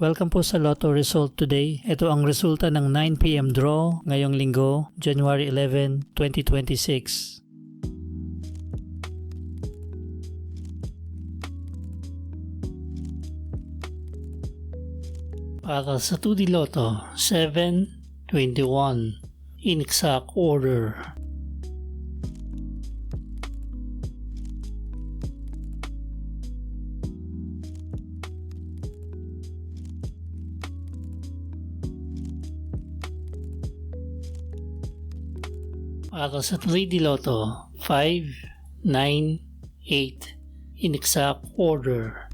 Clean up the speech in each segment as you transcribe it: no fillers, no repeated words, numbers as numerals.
Welcome po sa Lotto Result Today. Ito ang resulta ng 9 PM draw ngayong linggo, January 11, 2026. Para sa 2D Lotto, 7, 21, in exact order. Para sa 3D Lotto, 5, 9, 8, in exact order.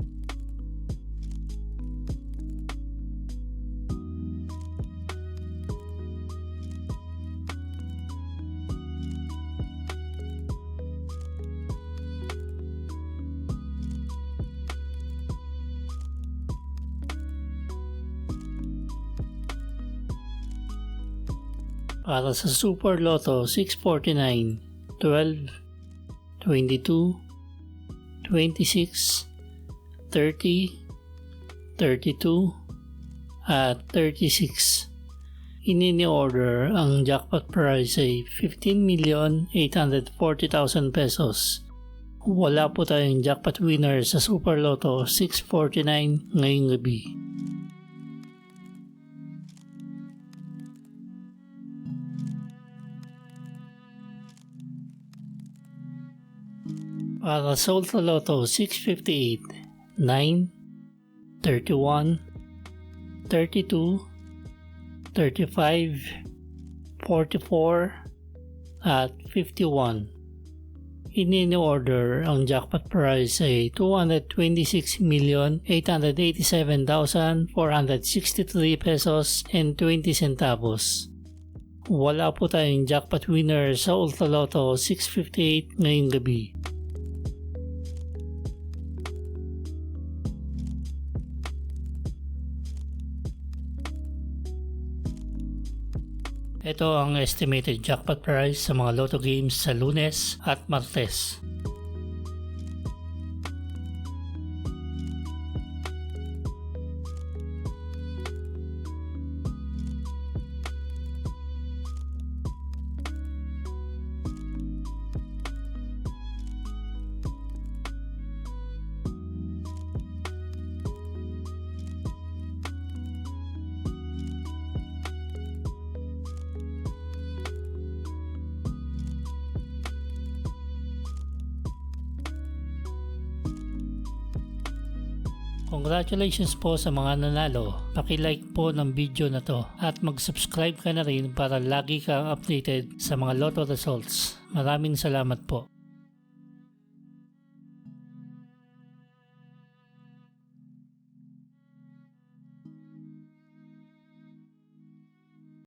Para sa Super Lotto, 649, 12, 22, 26, 30, 32, at 36. Ini-order ang jackpot prize ay 15,840,000 pesos. Wala po tayong jackpot winner sa Super Lotto 649 ngayong gabi. Para sa Ultra Lotto, 658, 9, 31, 32, 35, 44, at 51. Ini-order ang jackpot prize ay 226,887,463 pesos and 20 centavos. Wala po tayong jackpot winner sa Ultra Lotto 658 ngayong gabi. Ito ang estimated jackpot price sa mga Lotto games sa Lunes at Martes. Congratulations po sa mga nanalo. Paki-like po ng video na to at mag-subscribe ka na rin para lagi kang updated sa mga Lotto results. Maraming salamat po.